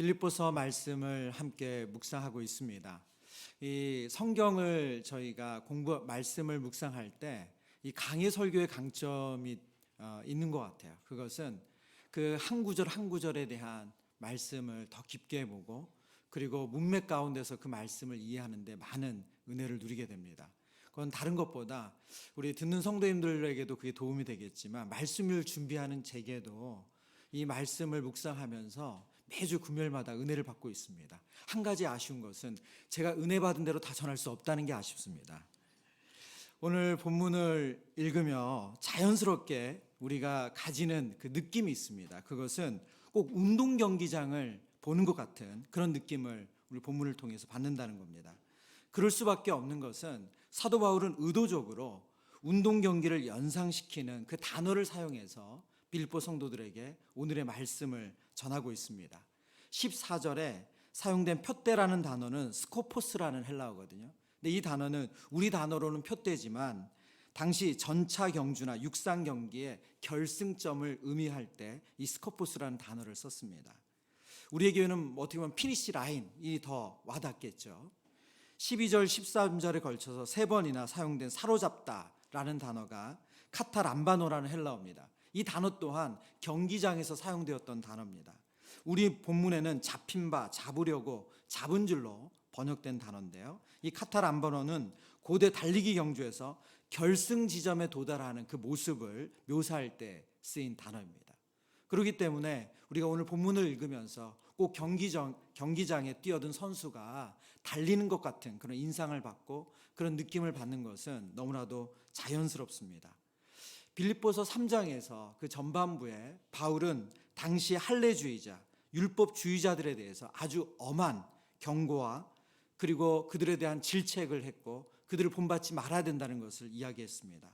빌립보서 말씀을 함께 묵상하고 있습니다. 이 성경을 저희가 말씀을 묵상할 때 이 강해 설교의 강점이 있는 것 같아요. 그것은 그 한 구절 한 구절에 대한 말씀을 더 깊게 보고 그리고 문맥 가운데서 그 말씀을 이해하는데 많은 은혜를 누리게 됩니다. 그건 다른 것보다 우리 듣는 성도님들에게도 그게 도움이 되겠지만 말씀을 준비하는 제게도 이 말씀을 묵상하면서 매주 금요일마다 은혜를 받고 있습니다. 한 가지 아쉬운 것은 제가 은혜 받은 대로 다 전할 수 없다는 게 아쉽습니다. 오늘 본문을 읽으며 자연스럽게 우리가 가지는 그 느낌이 있습니다. 그것은 꼭 운동 경기장을 보는 것 같은 그런 느낌을 우리 본문을 통해서 받는다는 겁니다. 그럴 수밖에 없는 것은 사도 바울은 의도적으로 운동 경기를 연상시키는 그 단어를 사용해서 빌립보 성도들에게 오늘의 말씀을 전하고 있습니다. 14절에 사용된 표대라는 단어는 스코포스라는 헬라어거든요. 근데 이 단어는 우리 단어로는 표대지만 당시 전차 경주나 육상 경기의 결승점을 의미할 때 이 스코포스라는 단어를 썼습니다. 우리의 교회는 어떻게 보면 피니시 라인이 더 와닿겠죠. 12절, 13절에 걸쳐서 세 번이나 사용된 사로잡다라는 단어가 카타람바노라는 헬라어입니다. 이 단어 또한 경기장에서 사용되었던 단어입니다. 우리 본문에는 잡힌 바, 잡으려고, 잡은 줄로 번역된 단어인데요. 이 카타람바노는 고대 달리기 경주에서 결승 지점에 도달하는 그 모습을 묘사할 때 쓰인 단어입니다. 그렇기 때문에 우리가 오늘 본문을 읽으면서 꼭 경기장에 뛰어든 선수가 달리는 것 같은 그런 인상을 받고 그런 느낌을 받는 것은 너무나도 자연스럽습니다. 빌립보서 3장에서 그 전반부에 바울은 당시 할례주의자, 율법주의자들에 대해서 아주 엄한 경고와 그리고 그들에 대한 질책을 했고 그들을 본받지 말아야 된다는 것을 이야기했습니다.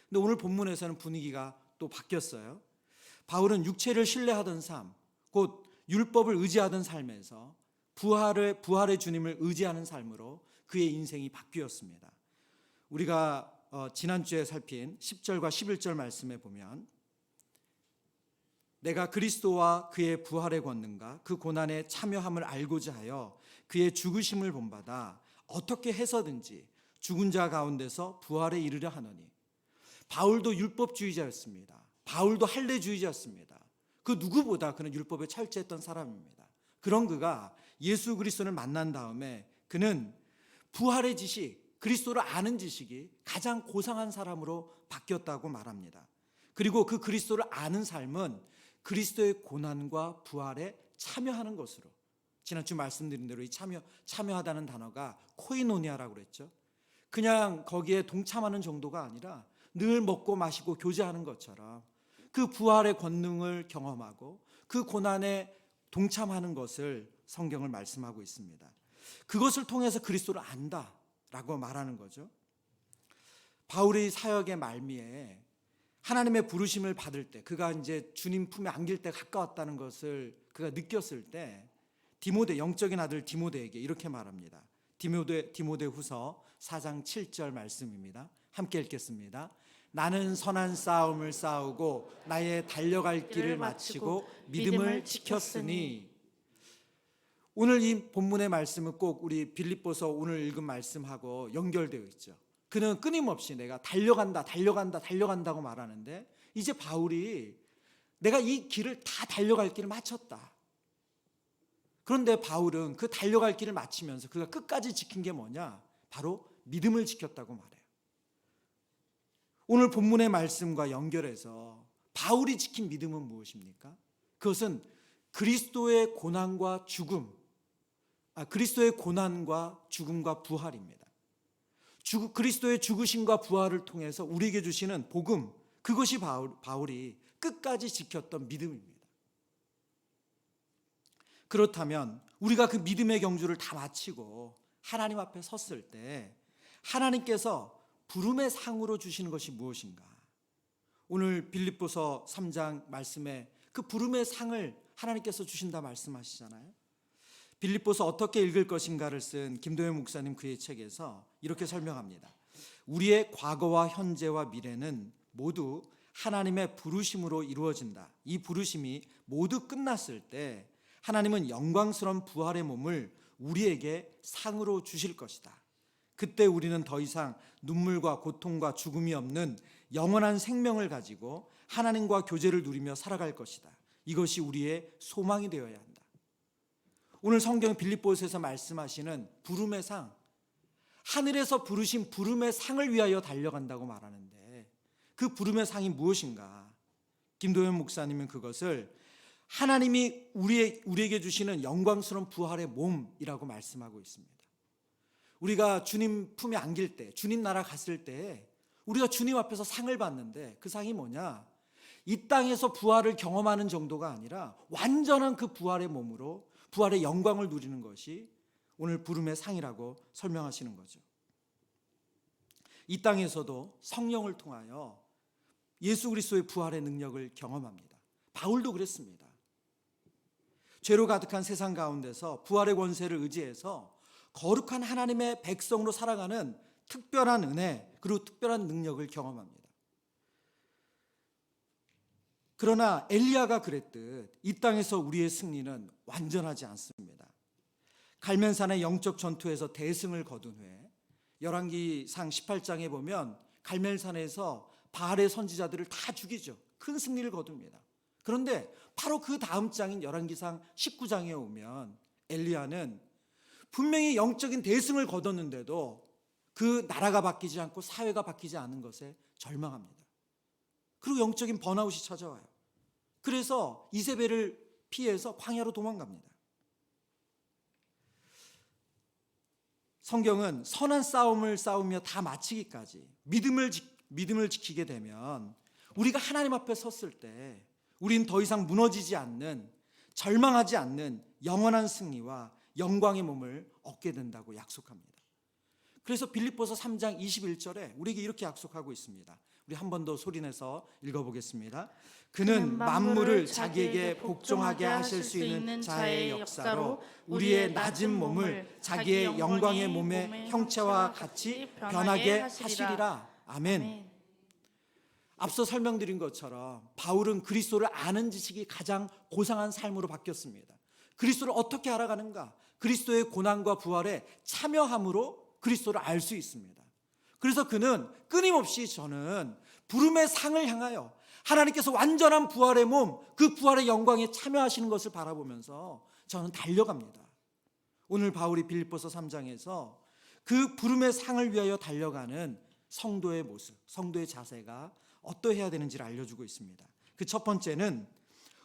근데 오늘 본문에서는 분위기가 또 바뀌었어요. 바울은 육체를 신뢰하던 삶, 곧 율법을 의지하던 삶에서 부활의 주님을 의지하는 삶으로 그의 인생이 바뀌었습니다. 우리가 지난주에 살핀 10절과 11절 말씀에 보면 내가 그리스도와 그의 부활의 권능과 그 고난에 참여함을 알고자 하여 그의 죽으심을 본받아 어떻게 해서든지 죽은 자 가운데서 부활에 이르려 하노니. 바울도 율법주의자였습니다. 바울도 할례주의자였습니다. 그 누구보다 그는 율법에 철저했던 사람입니다. 그런 그가 예수 그리스도를 만난 다음에 그는 부활의 지식, 그리스도를 아는 지식이 가장 고상한 사람으로 바뀌었다고 말합니다. 그리고 그 그리스도를 아는 삶은 그리스도의 고난과 부활에 참여하는 것으로, 지난주 말씀드린 대로 이 참여하다는 단어가 코이노니아라고 그랬죠. 그냥 거기에 동참하는 정도가 아니라 늘 먹고 마시고 교제하는 것처럼 그 부활의 권능을 경험하고 그 고난에 동참하는 것을 성경을 말씀하고 있습니다. 그것을 통해서 그리스도를 안다라고 말하는 거죠. 바울의 사역의 말미에 하나님의 부르심을 받을 때, 그가 이제 주님 품에 안길 때 가까웠다는 것을 그가 느꼈을 때 영적인 아들 디모데에게 이렇게 말합니다. 디모데후서 4장 7절 말씀입니다. 함께 읽겠습니다. 나는 선한 싸움을 싸우고 나의 달려갈 길을 마치고 믿음을 지켰으니. 오늘 이 본문의 말씀은 꼭 우리 빌립보서 오늘 읽은 말씀하고 연결되어 있죠. 그는 끊임없이 내가 달려간다고 말하는데 이제 바울이 내가 이 길을 다 달려갈 길을 마쳤다. 그런데 바울은 그 달려갈 길을 마치면서 그가 끝까지 지킨 게 뭐냐? 바로 믿음을 지켰다고 말해요. 오늘 본문의 말씀과 연결해서 바울이 지킨 믿음은 무엇입니까? 그것은 그리스도의 고난과 죽음과 부활입니다. 그리스도의 죽으심과 부활을 통해서 우리에게 주시는 복음, 그것이 바울이 끝까지 지켰던 믿음입니다. 그렇다면 우리가 그 믿음의 경주를 다 마치고 하나님 앞에 섰을 때 하나님께서 부름의 상으로 주시는 것이 무엇인가? 오늘 빌립보서 3장 말씀에 그 부름의 상을 하나님께서 주신다 말씀하시잖아요. 빌립보서 어떻게 읽을 것인가를 쓴 김도현 목사님 그의 책에서 이렇게 설명합니다. 우리의 과거와 현재와 미래는 모두 하나님의 부르심으로 이루어진다. 이 부르심이 모두 끝났을 때 하나님은 영광스러운 부활의 몸을 우리에게 상으로 주실 것이다. 그때 우리는 더 이상 눈물과 고통과 죽음이 없는 영원한 생명을 가지고 하나님과 교제를 누리며 살아갈 것이다. 이것이 우리의 소망이 되어야 한다. 오늘 성경 빌립보서에서 말씀하시는 부름의 상, 하늘에서 부르신 부름의 상을 위하여 달려간다고 말하는데 그 부름의 상이 무엇인가? 김도현 목사님은 그것을 하나님이 우리에게 주시는 영광스러운 부활의 몸이라고 말씀하고 있습니다. 우리가 주님 품에 안길 때, 주님 나라 갔을 때 우리가 주님 앞에서 상을 받는데 그 상이 뭐냐? 이 땅에서 부활을 경험하는 정도가 아니라 완전한 그 부활의 몸으로 부활의 영광을 누리는 것이 오늘 부름의 상이라고 설명하시는 거죠. 이 땅에서도 성령을 통하여 예수 그리스도의 부활의 능력을 경험합니다. 바울도 그랬습니다. 죄로 가득한 세상 가운데서 부활의 권세를 의지해서 거룩한 하나님의 백성으로 살아가는 특별한 은혜 그리고 특별한 능력을 경험합니다. 그러나 엘리야가 그랬듯 이 땅에서 우리의 승리는 완전하지 않습니다. 갈멜산의 영적 전투에서 대승을 거둔 후에 열왕기상 18장에 보면 갈멜산에서 바알의 선지자들을 다 죽이죠. 큰 승리를 거둡니다. 그런데 바로 그 다음 장인 열왕기상 19장에 오면 엘리야는 분명히 영적인 대승을 거뒀는데도 그 나라가 바뀌지 않고 사회가 바뀌지 않은 것에 절망합니다. 그리고 영적인 번아웃이 찾아와요. 그래서 이세벨을 피해서 광야로 도망갑니다. 성경은 선한 싸움을 싸우며 다 마치기까지 믿음을 지키게 되면 우리가 하나님 앞에 섰을 때 우린 더 이상 무너지지 않는, 절망하지 않는 영원한 승리와 영광의 몸을 얻게 된다고 약속합니다. 그래서 빌립보서 3장 21절에 우리에게 이렇게 약속하고 있습니다. 우리 한 번 더 소리내서 읽어보겠습니다. 그는 만물을 자기에게 복종하게 하실 수 있는 자의 역사로 우리의 낮은 몸을 자기의 영광의 몸의 형체와 같이 변하게 하시리라. 아멘. 앞서 설명드린 것처럼 바울은 그리스도를 아는 지식이 가장 고상한 삶으로 바뀌었습니다. 그리스도를 어떻게 알아가는가? 그리스도의 고난과 부활에 참여함으로 그리스도를 알 수 있습니다. 그래서 그는 끊임없이 저는 부름의 상을 향하여 하나님께서 완전한 부활의 몸, 그 부활의 영광에 참여하시는 것을 바라보면서 저는 달려갑니다. 오늘 바울이 빌립보서 3장에서 그 부름의 상을 위하여 달려가는 성도의 모습, 성도의 자세가 어떠해야 되는지를 알려주고 있습니다. 그 첫 번째는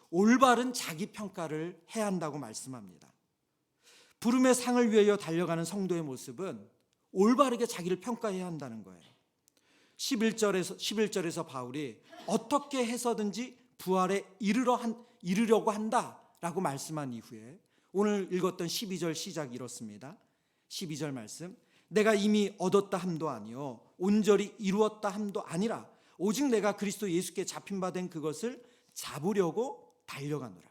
올바른 자기 평가를 해야 한다고 말씀합니다. 부름의 상을 위하여 달려가는 성도의 모습은 올바르게 자기를 평가해야 한다는 거예요. 11절에서 바울이 어떻게 해서든지 부활에 이르려고 한다라고 말씀한 이후에 오늘 읽었던 12절 시작 이렇습니다. 12절 말씀, 내가 이미 얻었다 함도 아니요 온전히 이루었다 함도 아니라 오직 내가 그리스도 예수께 잡힌 바 된 그것을 잡으려고 달려가노라.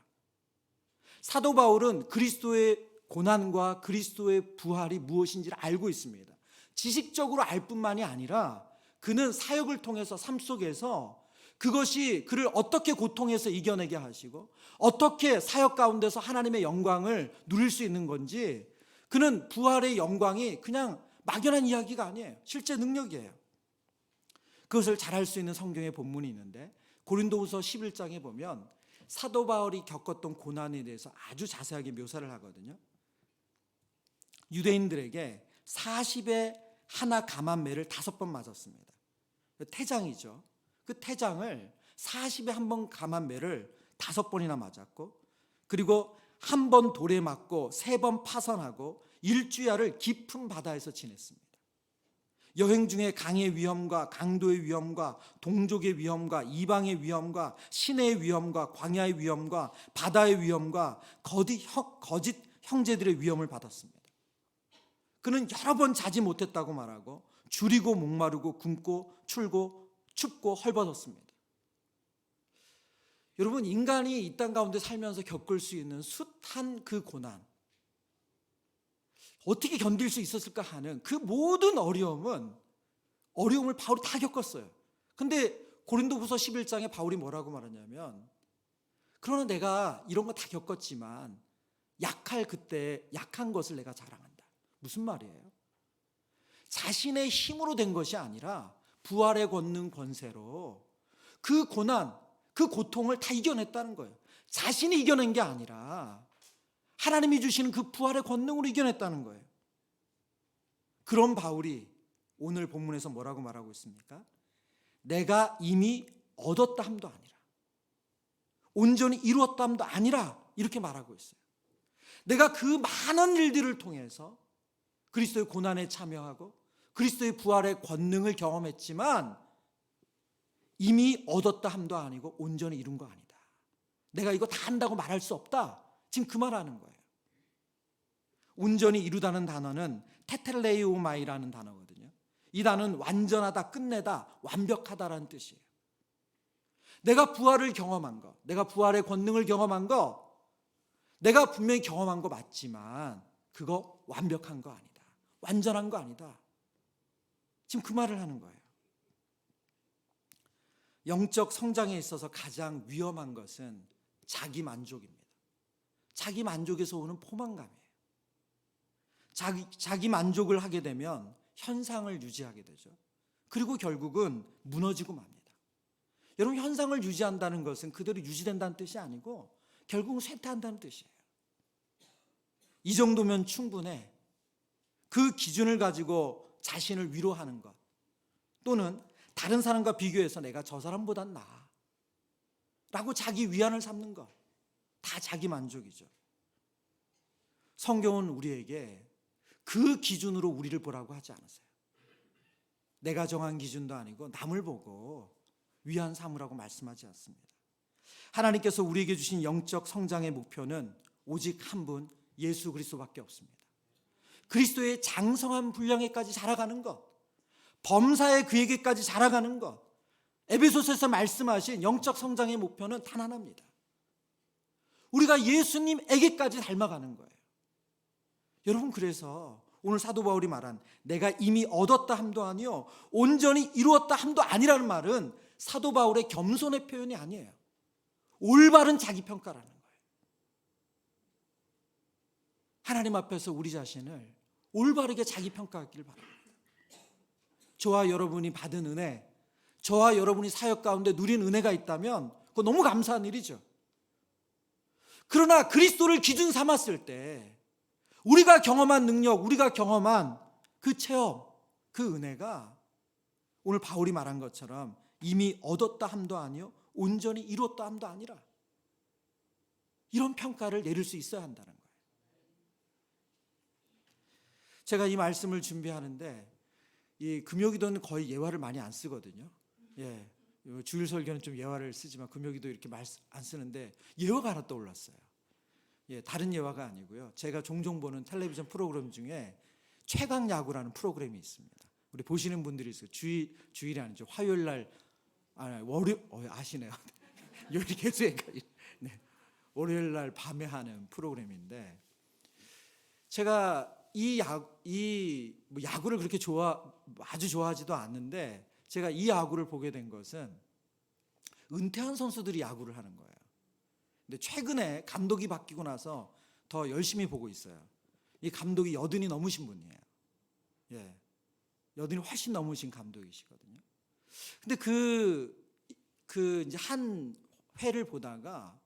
사도 바울은 그리스도의 고난과 그리스도의 부활이 무엇인지를 알고 있습니다. 지식적으로 알 뿐만이 아니라 그는 사역을 통해서 삶 속에서 그것이 그를 어떻게 고통에서 이겨내게 하시고 어떻게 사역 가운데서 하나님의 영광을 누릴 수 있는 건지, 그는 부활의 영광이 그냥 막연한 이야기가 아니에요. 실제 능력이에요. 그것을 잘할 수 있는 성경의 본문이 있는데 고린도후서 11장에 보면 사도 바울이 겪었던 고난에 대해서 아주 자세하게 묘사를 하거든요. 유대인들에게 40에 하나 감한 매를 5번 맞았습니다. 태장이죠. 그 태장을 40에 한 번 감한 매를 5번이나 맞았고, 그리고 한 번 돌에 맞고 3번 파선하고 일주야를 깊은 바다에서 지냈습니다. 여행 중에 강의 위험과 강도의 위험과 동족의 위험과 이방의 위험과 시내의 위험과 광야의 위험과 바다의 위험과 거짓 형제들의 위험을 받았습니다. 그는 여러 번 자지 못했다고 말하고 줄이고 목마르고 굶고 출고 춥고 헐벗었습니다. 여러분, 인간이 이 땅 가운데 살면서 겪을 수 있는 숱한 그 고난, 어떻게 견딜 수 있었을까 하는 그 모든 어려움을 바울이 다 겪었어요. 근데 고린도후서 11장에 바울이 뭐라고 말하냐면, 그러나 내가 이런 거 다 겪었지만 약할 그때 약한 것을 내가 자랑한다. 무슨 말이에요? 자신의 힘으로 된 것이 아니라 부활의 권능 권세로 그 고난, 그 고통을 다 이겨냈다는 거예요. 자신이 이겨낸 게 아니라 하나님이 주시는 그 부활의 권능으로 이겨냈다는 거예요. 그런 바울이 오늘 본문에서 뭐라고 말하고 있습니까? 내가 이미 얻었다 함도 아니라, 온전히 이루었다 함도 아니라, 이렇게 말하고 있어요. 내가 그 많은 일들을 통해서 그리스도의 고난에 참여하고 그리스도의 부활의 권능을 경험했지만 이미 얻었다 함도 아니고 온전히 이룬 거 아니다. 내가 이거 다 한다고 말할 수 없다. 지금 그 말하는 거예요. 온전히 이루다는 단어는 테텔레이오마이라는 단어거든요. 이 단어는 완전하다, 끝내다, 완벽하다라는 뜻이에요. 내가 부활을 경험한 거, 내가 부활의 권능을 경험한 거, 내가 분명히 경험한 거 맞지만 그거 완벽한 거 아니다. 완전한 거 아니다. 지금 그 말을 하는 거예요. 영적 성장에 있어서 가장 위험한 것은 자기 만족입니다. 자기 만족에서 오는 포만감이에요. 자기 만족을 하게 되면 현상을 유지하게 되죠. 그리고 결국은 무너지고 맙니다. 여러분, 현상을 유지한다는 것은 그대로 유지된다는 뜻이 아니고 결국은 쇠퇴한다는 뜻이에요. 이 정도면 충분해. 그 기준을 가지고 자신을 위로하는 것, 또는 다른 사람과 비교해서 내가 저 사람보단 나아 라고 자기 위안을 삼는 것, 다 자기 만족이죠. 성경은 우리에게 그 기준으로 우리를 보라고 하지 않으세요. 내가 정한 기준도 아니고 남을 보고 위안 삼으라고 말씀하지 않습니다. 하나님께서 우리에게 주신 영적 성장의 목표는 오직 한 분, 예수 그리스도밖에 없습니다. 그리스도의 장성한 분량에까지 자라가는 것, 범사의 그에게까지 자라가는 것, 에베소서에서 말씀하신 영적 성장의 목표는 단 하나입니다. 우리가 예수님에게까지 닮아가는 거예요. 여러분, 그래서 오늘 사도 바울이 말한 내가 이미 얻었다 함도 아니요 온전히 이루었다 함도 아니라는 말은 사도 바울의 겸손의 표현이 아니에요. 올바른 자기평가라는 거예요. 하나님 앞에서 우리 자신을 올바르게 자기평가하기를 바랍니다. 저와 여러분이 받은 은혜, 저와 여러분이 사역 가운데 누린 은혜가 있다면 그거 너무 감사한 일이죠. 그러나 그리스도를 기준 삼았을 때 우리가 경험한 능력, 우리가 경험한 그 체험, 그 은혜가 오늘 바울이 말한 것처럼 이미 얻었다 함도 아니요 온전히 이루었다 함도 아니라, 이런 평가를 내릴 수 있어야 한다는 거예요. 제가 이 말씀을 준비하는데 이 금요기도는 거의 예화를 많이 안 쓰거든요. 예, 주일 설교는 좀 예화를 쓰지만 금요기도 이렇게 안 쓰는데 예화가 하나 떠올랐어요. 예, 다른 예화가 아니고요. 제가 종종 보는 텔레비전 프로그램 중에 최강 야구라는 프로그램이 있습니다. 우리 보시는 분들이 있어요. 주일이 아니죠. 화요일 날, 아시네요. 요일이 계속 헷갈려. 네, 월요일 날 밤에 하는 프로그램인데, 제가 야구를 그렇게 아주 좋아하지도 않는데 제가 이 야구를 보게 된 것은 은퇴한 선수들이 야구를 하는 거예요. 근데 최근에 감독이 바뀌고 나서 더 열심히 보고 있어요. 이 감독이 80이 넘으신 분이에요. 예, 80이 훨씬 넘으신 감독이시거든요. 근데 이제 한 회를 보다가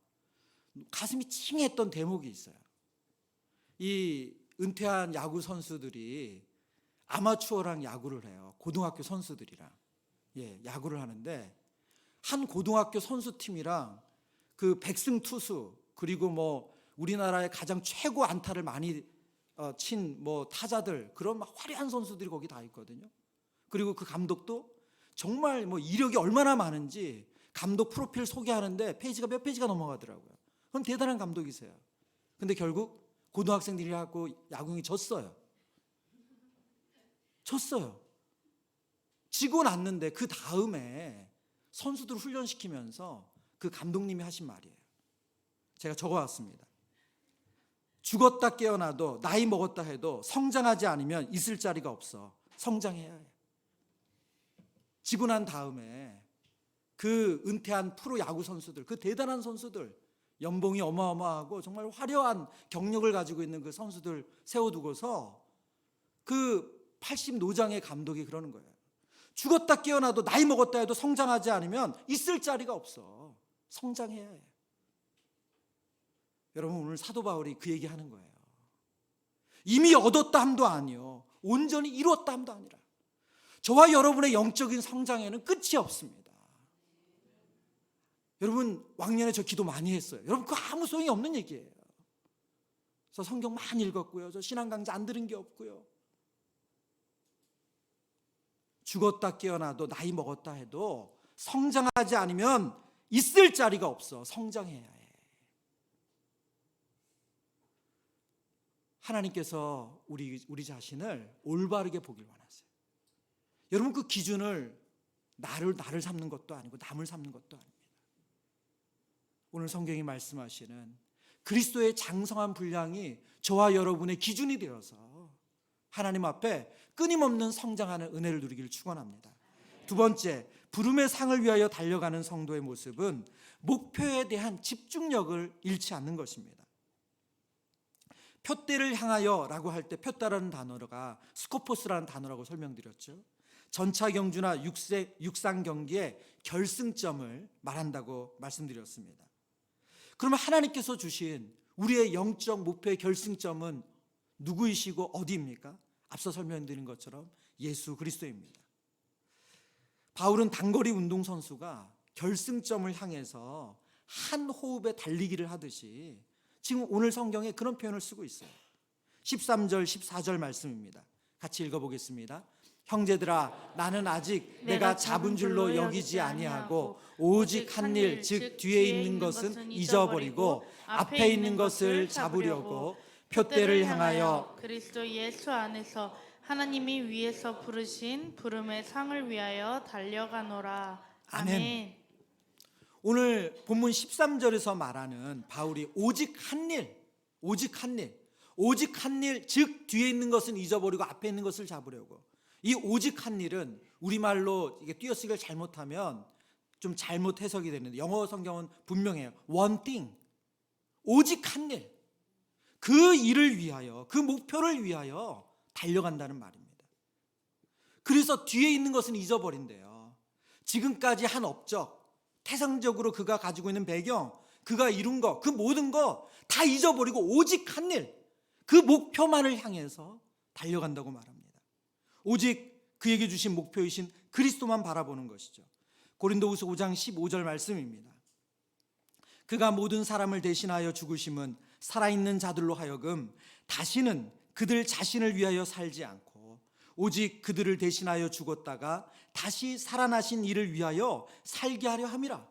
가슴이 찡했던 대목이 있어요. 이 은퇴한 야구 선수들이 아마추어랑 야구를 해요. 고등학교 선수들이랑 야구를 하는데, 한 고등학교 선수팀이랑 그 백승 투수, 그리고 뭐 우리나라의 가장 최고 안타를 많이 친 뭐 타자들, 그런 막 화려한 선수들이 거기 다 있거든요. 그리고 그 감독도 정말 뭐 이력이 얼마나 많은지 감독 프로필 소개하는데 페이지가 몇 페이지가 넘어가더라고요. 그럼 대단한 감독이세요. 근데 결국 고등학생들이 하고 야구공이 졌어요. 지고 났는데 그 다음에 선수들을 훈련시키면서 그 감독님이 하신 말이에요. 제가 적어왔습니다. 죽었다 깨어나도 나이 먹었다 해도 성장하지 않으면 있을 자리가 없어. 성장해야 해. 지고 난 다음에 그 은퇴한 프로 야구 선수들, 그 대단한 선수들, 연봉이 어마어마하고 정말 화려한 경력을 가지고 있는 그 선수들 세워두고서 그 80노장의 감독이 그러는 거예요. 죽었다 깨어나도 나이 먹었다 해도 성장하지 않으면 있을 자리가 없어. 성장해야 해. 여러분, 오늘 사도 바울이 그 얘기하는 거예요. 이미 얻었다 함도 아니요, 온전히 이루었다 함도 아니라 저와 여러분의 영적인 성장에는 끝이 없습니다. 여러분, 왕년에 저 기도 많이 했어요. 여러분, 그거 아무 소용이 없는 얘기예요. 저 성경 많이 읽었고요, 저 신앙 강좌 안 들은 게 없고요, 죽었다 깨어나도 나이 먹었다 해도 성장하지 않으면 있을 자리가 없어. 성장해야 해. 하나님께서 우리 자신을 올바르게 보길 원하세요. 여러분, 그 기준을 나를 삼는 것도 아니고 남을 삼는 것도 아닙니다. 오늘 성경이 말씀하시는 그리스도의 장성한 분량이 저와 여러분의 기준이 되어서 하나님 앞에 끊임없는 성장하는 은혜를 누리기를 축원합니다. 두 번째, 부름의 상을 위하여 달려가는 성도의 모습은 목표에 대한 집중력을 잃지 않는 것입니다. 표대를 향하여 라고 할 때 표대라는 단어가 스코포스라는 단어라고 설명드렸죠. 전차 경주나 육상 경기의 결승점을 말한다고 말씀드렸습니다. 그러면 하나님께서 주신 우리의 영적 목표의 결승점은 누구이시고 어디입니까? 앞서 설명드린 것처럼 예수 그리스도입니다. 바울은 단거리 운동선수가 결승점을 향해서 한 호흡에 달리기를 하듯이 지금 오늘 성경에 그런 표현을 쓰고 있어요. 13절 14절 말씀입니다. 같이 읽어보겠습니다. 형제들아, 나는 아직 내가 잡은 줄로 여기지 아니하고 오직 한 일, 즉 뒤에 있는 것은 잊어버리고 앞에 있는 것을 잡으려고 표대를 향하여 그리스도 예수 안에서 하나님이 위에서 부르신 부름의 상을 위하여 달려가노라. 아멘. 오늘 본문 13절에서 말하는 바울이 오직 한 일, 오직 한 일, 오직 한 일, 즉 뒤에 있는 것은 잊어버리고 앞에 있는 것을 잡으려고. 이 오직 한 일은 우리말로 이게 띄어쓰기를 잘못하면 좀 잘못 해석이 되는데 영어 성경은 분명해요. one thing, 오직 한 일, 그 일을 위하여, 그 목표를 위하여 달려간다는 말입니다. 그래서 뒤에 있는 것은 잊어버린대요. 지금까지 한 업적, 태상적으로 그가 가지고 있는 배경, 그가 이룬 것, 그 모든 거 다 잊어버리고 오직 한 일, 그 목표만을 향해서 달려간다고 말합니다. 오직 그에게 주신 목표이신 그리스도만 바라보는 것이죠. 고린도후서 5장 15절 말씀입니다. 그가 모든 사람을 대신하여 죽으심은 살아있는 자들로 하여금 다시는 그들 자신을 위하여 살지 않고 오직 그들을 대신하여 죽었다가 다시 살아나신 이를 위하여 살게 하려 함이라.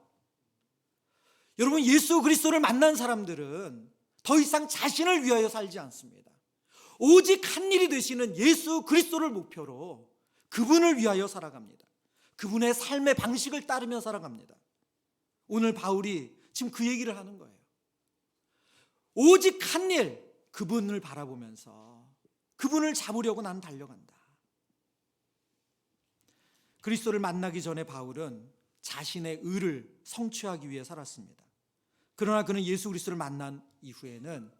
여러분, 예수 그리스도를 만난 사람들은 더 이상 자신을 위하여 살지 않습니다. 오직 한 일이 되시는 예수 그리스도를 목표로 그분을 위하여 살아갑니다. 그분의 삶의 방식을 따르며 살아갑니다. 오늘 바울이 지금 그 얘기를 하는 거예요. 오직 한 일, 그분을 바라보면서 그분을 잡으려고 난 달려간다. 그리스도를 만나기 전에 바울은 자신의 의를 성취하기 위해 살았습니다. 그러나 그는 예수 그리스도를 만난 이후에는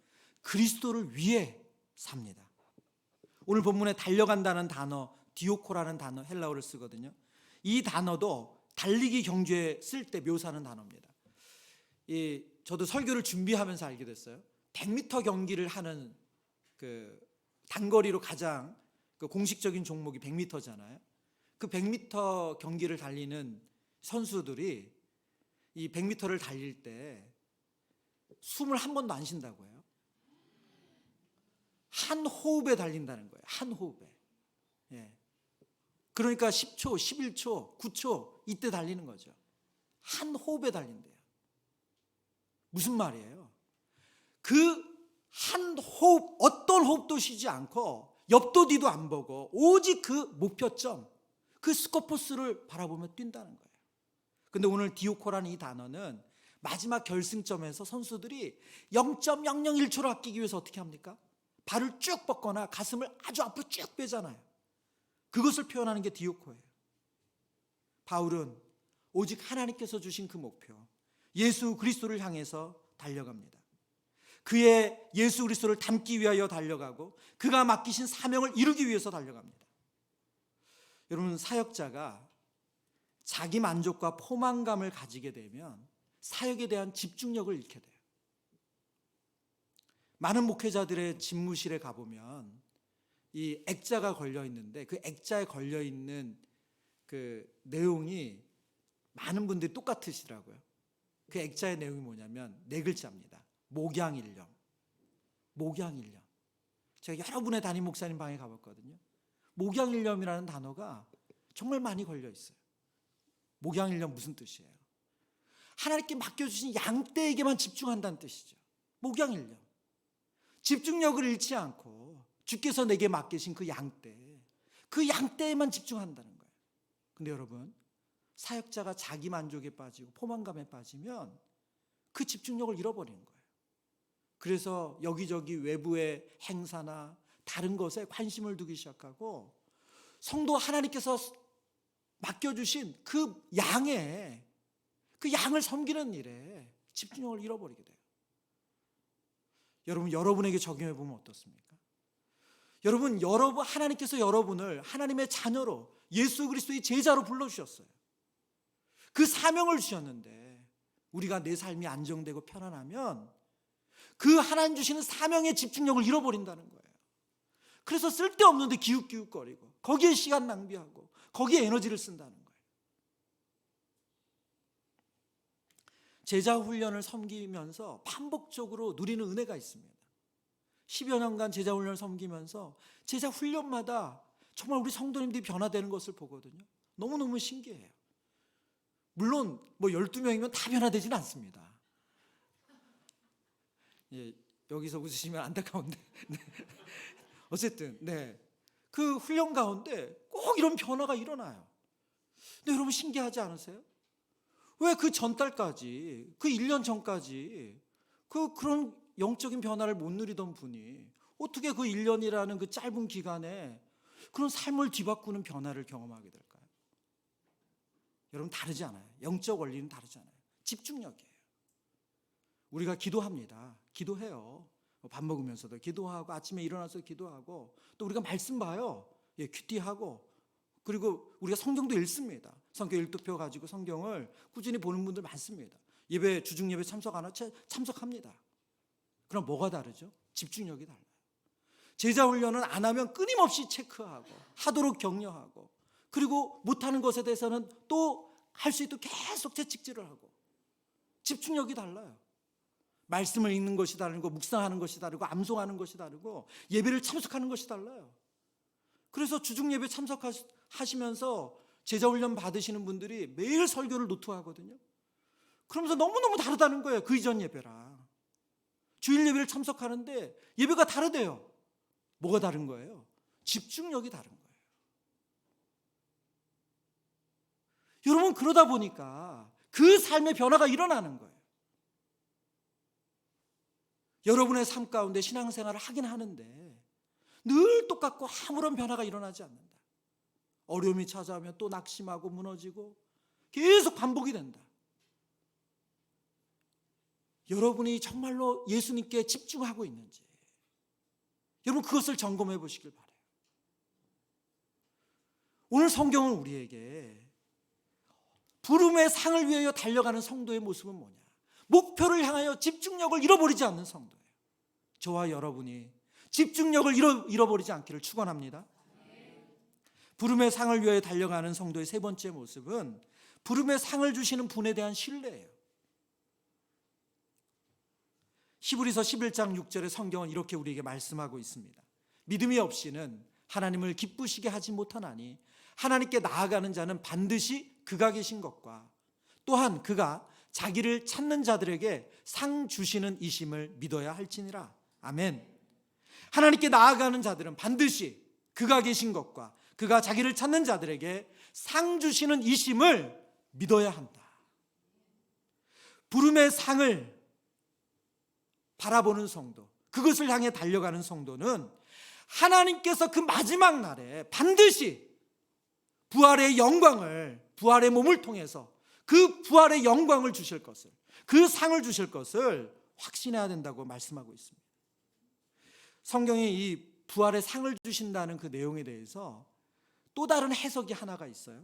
그리스도를 위해 삽니다. 오늘 본문에 달려간다는 단어, 디오코라는 단어, 헬라어를 쓰거든요. 이 단어도 달리기 경주에 쓸 때 묘사하는 단어입니다. 저도 설교를 준비하면서 알게 됐어요. 100m 경기를 하는 그 단거리로 가장 그 공식적인 종목이 100m잖아요. 그 100m 경기를 달리는 선수들이 이 100m를 달릴 때 숨을 한 번도 안 쉰다고 해요. 한 호흡에 달린다는 거예요. 한 호흡에. 예. 그러니까 10초, 11초, 9초 이때 달리는 거죠. 한 호흡에 달린대요. 무슨 말이에요? 그 한 호흡, 어떤 호흡도 쉬지 않고 옆도 뒤도 안 보고 오직 그 목표점, 그 스코포스를 바라보며 뛴다는 거예요. 근데 오늘 디오코라는 이 단어는 마지막 결승점에서 선수들이 0.001초를 아끼기 위해서 어떻게 합니까? 발을 쭉 뻗거나 가슴을 아주 앞으로 쭉 빼잖아요. 그것을 표현하는 게 디오코예요. 바울은 오직 하나님께서 주신 그 목표, 예수 그리스도를 향해서 달려갑니다. 그의 예수 그리스도를 닮기 위하여 달려가고 그가 맡기신 사명을 이루기 위해서 달려갑니다. 여러분, 사역자가 자기 만족과 포만감을 가지게 되면 사역에 대한 집중력을 잃게 돼요. 많은 목회자들의 집무실에 가보면 이 액자가 걸려 있는데 그 액자에 걸려 있는 그 내용이 많은 분들이 똑같으시더라고요. 그 액자의 내용이 뭐냐면 네 글자입니다. 목양일념. 목양일념. 제가 여러분의 담임 목사님 방에 가봤거든요. 목양일념이라는 단어가 정말 많이 걸려 있어요. 목양일념 무슨 뜻이에요? 하나님께 맡겨주신 양떼에게만 집중한다는 뜻이죠. 목양일념. 집중력을 잃지 않고 주께서 내게 맡기신 그 양떼에만 집중한다는 거예요. 근데 여러분, 사역자가 자기 만족에 빠지고 포만감에 빠지면 그 집중력을 잃어버리는 거예요. 그래서 여기저기 외부의 행사나 다른 것에 관심을 두기 시작하고 성도 하나님께서 맡겨주신 그 양을 섬기는 일에 집중력을 잃어버리게 돼요. 여러분, 여러분에게 적용해 보면 어떻습니까? 여러분, 하나님께서 여러분을 하나님의 자녀로 예수 그리스도의 제자로 불러주셨어요. 그 사명을 주셨는데 우리가 내 삶이 안정되고 편안하면 그 하나님 주시는 사명의 집중력을 잃어버린다는 거예요. 그래서 쓸데없는데 기웃기웃거리고 거기에 시간 낭비하고 거기에 에너지를 쓴다는 거예요. 제자 훈련을 섬기면서 반복적으로 누리는 은혜가 있습니다. 10여 년간 제자 훈련을 섬기면서 제자 훈련마다 정말 우리 성도님들이 변화되는 것을 보거든요. 너무너무 신기해요. 물론 12명이면 다 변화되지는 않습니다. 예, 여기서 웃으시면 안타까운데 어쨌든 그 훈련 가운데 꼭 이런 변화가 일어나요. 근데 여러분, 신기하지 않으세요? 왜 그 전달까지, 그 1년 전까지 그런 영적인 변화를 못 누리던 분이 어떻게 그 1년이라는 그 짧은 기간에 그런 삶을 뒤바꾸는 변화를 경험하게 될까요? 여러분, 다르지 않아요. 영적 원리는 다르지 않아요. 집중력이에요. 우리가 기도합니다. 기도해요. 밥 먹으면서도 기도하고 아침에 일어나서 기도하고 또 우리가 말씀 봐요. 큐티하고 그리고 우리가 성경도 읽습니다. 성경 일독표 가지고 성경을 꾸준히 보는 분들 많습니다. 예배, 주중 예배 참석 안 하죠? 참석합니다. 그럼 뭐가 다르죠? 집중력이 달라요. 제자 훈련은 안 하면 끊임없이 체크하고 하도록 격려하고 그리고 못하는 것에 대해서는 또 할 수 있도록 계속 채찍질을 하고 집중력이 달라요. 말씀을 읽는 것이 다르고 묵상하는 것이 다르고 암송하는 것이 다르고 예배를 참석하는 것이 달라요. 그래서 주중 예배 참석하시면서 제자 훈련 받으시는 분들이 매일 설교를 노트하거든요. 그러면서 너무너무 다르다는 거예요. 그 이전 예배랑 주일 예배를 참석하는데 예배가 다르대요. 뭐가 다른 거예요? 집중력이 다른 거예요. 여러분, 그러다 보니까 그 삶의 변화가 일어나는 거예요. 여러분의 삶 가운데 신앙생활을 하긴 하는데 늘 똑같고 아무런 변화가 일어나지 않는다. 어려움이 찾아오면 또 낙심하고 무너지고 계속 반복이 된다. 여러분이 정말로 예수님께 집중하고 있는지 여러분, 그것을 점검해 보시길 바라요. 오늘 성경은 우리에게 부름의 상을 위하여 달려가는 성도의 모습은 뭐냐? 목표를 향하여 집중력을 잃어버리지 않는 성도예요. 저와 여러분이 집중력을 잃어버리지 않기를 축원합니다. 부름의 상을 위하여 달려가는 성도의 세 번째 모습은 부름의 상을 주시는 분에 대한 신뢰예요. 히브리서 11장 6절의 성경은 이렇게 우리에게 말씀하고 있습니다. 믿음이 없이는 하나님을 기쁘시게 하지 못하나니 하나님께 나아가는 자는 반드시 그가 계신 것과 또한 그가 자기를 찾는 자들에게 상 주시는 이심을 믿어야 할지니라. 아멘. 하나님께 나아가는 자들은 반드시 그가 계신 것과 그가 자기를 찾는 자들에게 상 주시는 이심을 믿어야 한다. 부름의 상을 바라보는 성도, 그것을 향해 달려가는 성도는 하나님께서 그 마지막 날에 반드시 부활의 영광을, 부활의 몸을 통해서 그 부활의 영광을 주실 것을, 그 상을 주실 것을 확신해야 된다고 말씀하고 있습니다. 성경이 이 부활의 상을 주신다는 그 내용에 대해서 또 다른 해석이 하나가 있어요.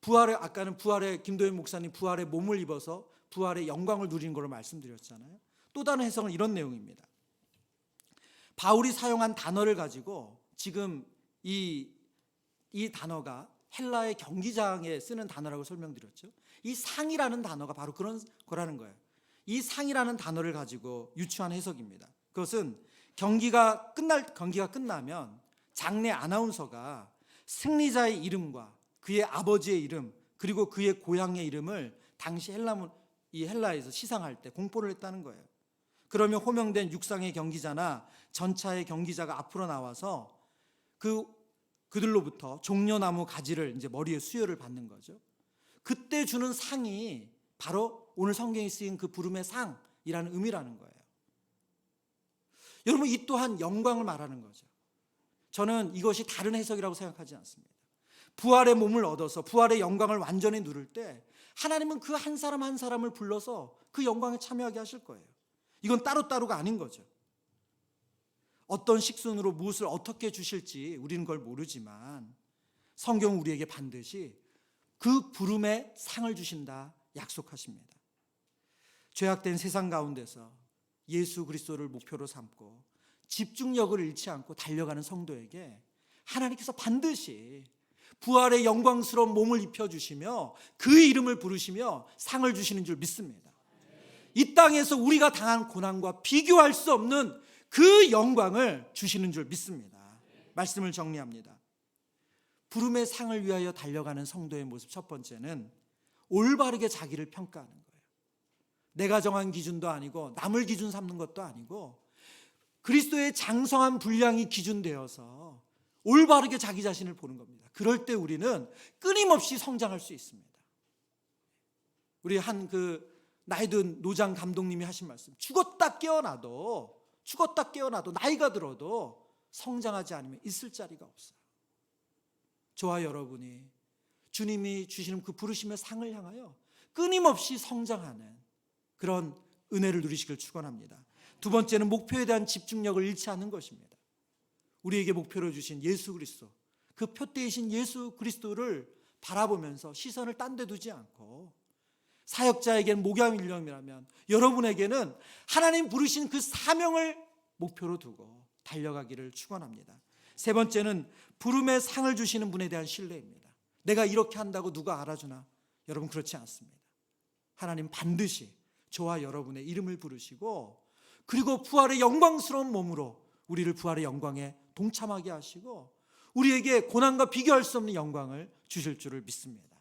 아까는 부활의 김도현 목사님 부활의 몸을 입어서 부활의 영광을 누리는 걸 말씀드렸잖아요. 또 다른 해석은 이런 내용입니다. 바울이 사용한 단어를 가지고 지금 이 단어가 헬라의 경기장에 쓰는 단어라고 설명드렸죠. 이 상이라는 단어가 바로 그런 거라는 거예요. 이 상이라는 단어를 가지고 유추한 해석입니다. 그것은 경기가 끝나면 장례 아나운서가 승리자의 이름과 그의 아버지의 이름 그리고 그의 고향의 이름을 당시 헬라에서 시상할 때 공포를 했다는 거예요. 그러면 호명된 육상의 경기자나 전차의 경기자가 앞으로 나와서 그들로부터 종려나무 가지를 이제 머리에 수여를 받는 거죠. 그때 주는 상이 바로 오늘 성경에 쓰인 그 부름의 상이라는 의미라는 거예요. 여러분, 이 또한 영광을 말하는 거죠. 저는 이것이 다른 해석이라고 생각하지 않습니다. 부활의 몸을 얻어서 부활의 영광을 완전히 누릴 때 하나님은 그 한 사람 한 사람을 불러서 그 영광에 참여하게 하실 거예요. 이건 따로따로가 아닌 거죠. 어떤 식순으로 무엇을 어떻게 주실지 우리는 그걸 모르지만 성경은 우리에게 반드시 그 부름의 상을 주신다 약속하십니다. 죄악된 세상 가운데서 예수 그리스도를 목표로 삼고 집중력을 잃지 않고 달려가는 성도에게 하나님께서 반드시 부활의 영광스러운 몸을 입혀주시며 그 이름을 부르시며 상을 주시는 줄 믿습니다. 이 땅에서 우리가 당한 고난과 비교할 수 없는 그 영광을 주시는 줄 믿습니다. 말씀을 정리합니다. 부름의 상을 위하여 달려가는 성도의 모습 첫 번째는 올바르게 자기를 평가하는 거예요. 내가 정한 기준도 아니고 남을 기준 삼는 것도 아니고 그리스도의 장성한 분량이 기준되어서 올바르게 자기 자신을 보는 겁니다. 그럴 때 우리는 끊임없이 성장할 수 있습니다. 우리 한 나이 든 노장 감독님이 하신 말씀, 죽었다 깨어나도 나이가 들어도 성장하지 않으면 있을 자리가 없어요. 저와 여러분이 주님이 주시는 그 부르심의 상을 향하여 끊임없이 성장하는 그런 은혜를 누리시길 축원합니다. 두 번째는 목표에 대한 집중력을 잃지 않는 것입니다. 우리에게 목표로 주신 예수 그리스도, 그 표대이신 예수 그리스도를 바라보면서 시선을 딴 데 두지 않고, 사역자에게는 목양일념이라면 여러분에게는 하나님 부르신 그 사명을 목표로 두고 달려가기를 축원합니다. 세 번째는 부름의 상을 주시는 분에 대한 신뢰입니다. 내가 이렇게 한다고 누가 알아주나? 여러분, 그렇지 않습니다. 하나님 반드시 저와 여러분의 이름을 부르시고 그리고 부활의 영광스러운 몸으로 우리를 부활의 영광에 동참하게 하시고 우리에게 고난과 비교할 수 없는 영광을 주실 줄을 믿습니다.